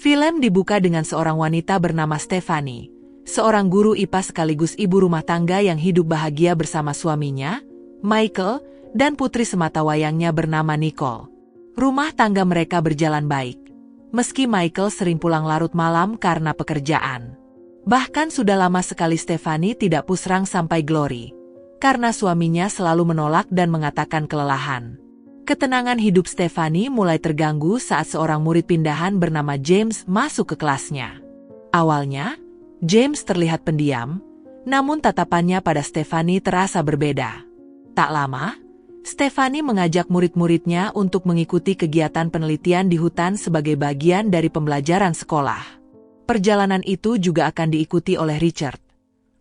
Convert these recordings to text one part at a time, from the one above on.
Film dibuka dengan seorang wanita bernama Stephanie, seorang guru IPA sekaligus ibu rumah tangga yang hidup bahagia bersama suaminya, Michael, dan putri sematawayangnya bernama Nicole. Rumah tangga mereka berjalan baik, meski Michael sering pulang larut malam karena pekerjaan. Bahkan sudah lama sekali Stephanie tidak pusrang sampai Glory, karena suaminya selalu menolak dan mengatakan kelelahan. Ketenangan hidup Stephanie mulai terganggu saat seorang murid pindahan bernama James masuk ke kelasnya. Awalnya, James terlihat pendiam, namun tatapannya pada Stephanie terasa berbeda. Tak lama, Stephanie mengajak murid-muridnya untuk mengikuti kegiatan penelitian di hutan sebagai bagian dari pembelajaran sekolah. Perjalanan itu juga akan diikuti oleh Richard,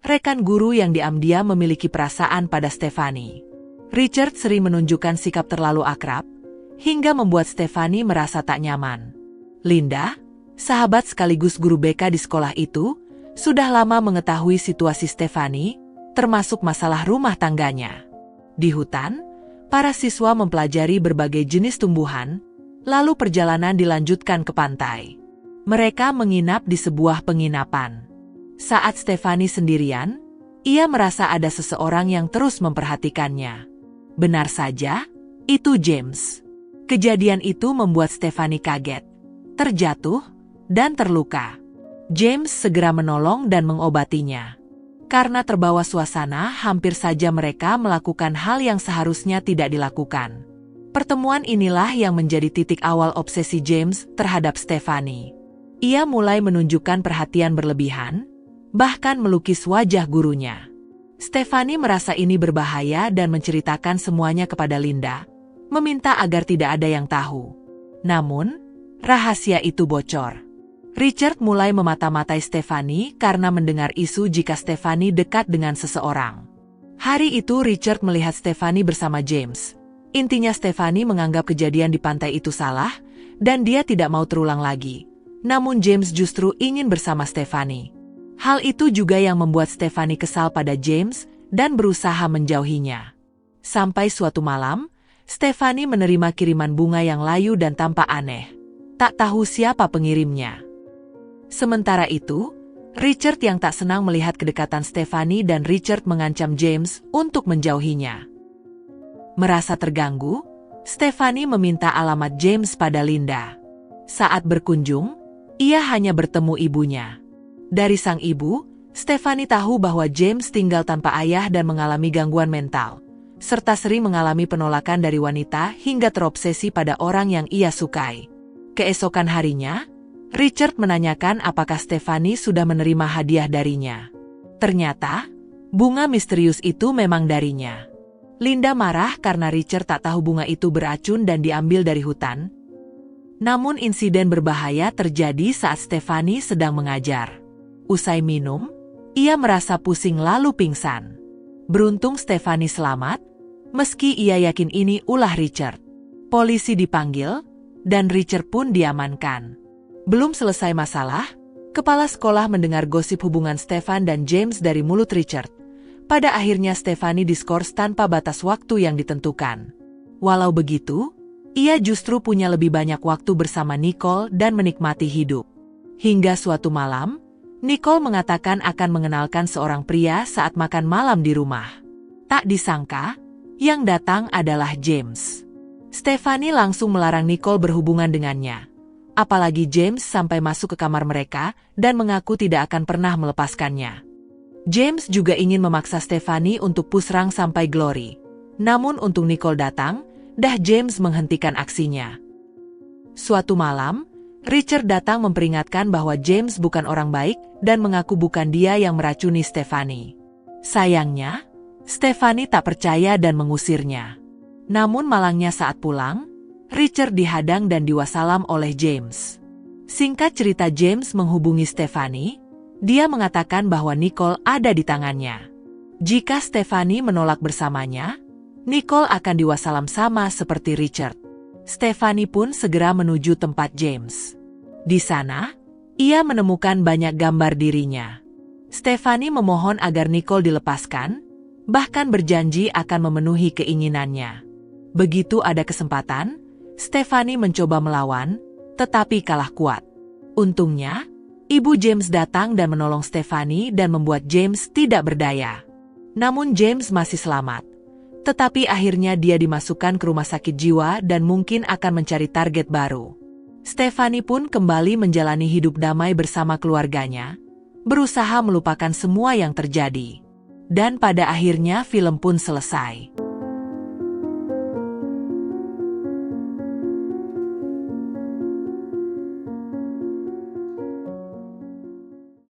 rekan guru yang diam-diam memiliki perasaan pada Stephanie. Richard sering menunjukkan sikap terlalu akrab, hingga membuat Stephanie merasa tak nyaman. Linda, sahabat sekaligus guru BK di sekolah itu, sudah lama mengetahui situasi Stephanie, termasuk masalah rumah tangganya. Di hutan, para siswa mempelajari berbagai jenis tumbuhan, lalu perjalanan dilanjutkan ke pantai. Mereka menginap di sebuah penginapan. Saat Stephanie sendirian, ia merasa ada seseorang yang terus memperhatikannya. Benar saja, itu James. Kejadian itu membuat Stephanie kaget, terjatuh, dan terluka. James segera menolong dan mengobatinya. Karena terbawa suasana, hampir saja mereka melakukan hal yang seharusnya tidak dilakukan. Pertemuan inilah yang menjadi titik awal obsesi James terhadap Stephanie. Ia mulai menunjukkan perhatian berlebihan, bahkan melukis wajah gurunya. Stephanie merasa ini berbahaya dan menceritakan semuanya kepada Linda, meminta agar tidak ada yang tahu. Namun, rahasia itu bocor. Richard mulai memata-matai Stephanie karena mendengar isu jika Stephanie dekat dengan seseorang. Hari itu Richard melihat Stephanie bersama James. Intinya Stephanie menganggap kejadian di pantai itu salah, dan dia tidak mau terulang lagi. Namun James justru ingin bersama Stephanie. Hal itu juga yang membuat Stephanie kesal pada James dan berusaha menjauhinya. Sampai suatu malam, Stephanie menerima kiriman bunga yang layu dan tampak aneh. Tak tahu siapa pengirimnya. Sementara itu, Richard yang tak senang melihat kedekatan Stephanie dan Richard mengancam James untuk menjauhinya. Merasa terganggu, Stephanie meminta alamat James pada Linda. Saat berkunjung, ia hanya bertemu ibunya. Dari sang ibu, Stephanie tahu bahwa James tinggal tanpa ayah dan mengalami gangguan mental, serta sering mengalami penolakan dari wanita hingga terobsesi pada orang yang ia sukai. Keesokan harinya, Richard menanyakan apakah Stephanie sudah menerima hadiah darinya. Ternyata, bunga misterius itu memang darinya. Linda marah karena Richard tak tahu bunga itu beracun dan diambil dari hutan. Namun insiden berbahaya terjadi saat Stephanie sedang mengajar. Usai minum, ia merasa pusing lalu pingsan. Beruntung Stephanie selamat, meski ia yakin ini ulah Richard. Polisi dipanggil, dan Richard pun diamankan. Belum selesai masalah, kepala sekolah mendengar gosip hubungan Stephan dan James dari mulut Richard. Pada akhirnya Stephanie diskors tanpa batas waktu yang ditentukan. Walau begitu, ia justru punya lebih banyak waktu bersama Nicole dan menikmati hidup. Hingga suatu malam, Nicole mengatakan akan mengenalkan seorang pria saat makan malam di rumah. Tak disangka, yang datang adalah James. Stephanie langsung melarang Nicole berhubungan dengannya. Apalagi James sampai masuk ke kamar mereka dan mengaku tidak akan pernah melepaskannya. James juga ingin memaksa Stephanie untuk pusrang sampai Glory. Namun untung Nicole datang, James menghentikan aksinya. Suatu malam, Richard datang memperingatkan bahwa James bukan orang baik dan mengaku bukan dia yang meracuni Stephanie. Sayangnya, Stephanie tak percaya dan mengusirnya. Namun malangnya saat pulang, Richard dihadang dan diwasalam oleh James. Singkat cerita, James menghubungi Stephanie. Dia mengatakan bahwa Nicole ada di tangannya. Jika Stephanie menolak bersamanya, Nicole akan diwasalam sama seperti Richard. Stephanie pun segera menuju tempat James. Di sana, ia menemukan banyak gambar dirinya. Stephanie memohon agar Nicole dilepaskan, bahkan berjanji akan memenuhi keinginannya. Begitu ada kesempatan, Stephanie mencoba melawan, tetapi kalah kuat. Untungnya, ibu James datang dan menolong Stephanie dan membuat James tidak berdaya. Namun James masih selamat. Tetapi akhirnya dia dimasukkan ke rumah sakit jiwa dan mungkin akan mencari target baru. Stephanie pun kembali menjalani hidup damai bersama keluarganya, berusaha melupakan semua yang terjadi. Dan pada akhirnya film pun selesai.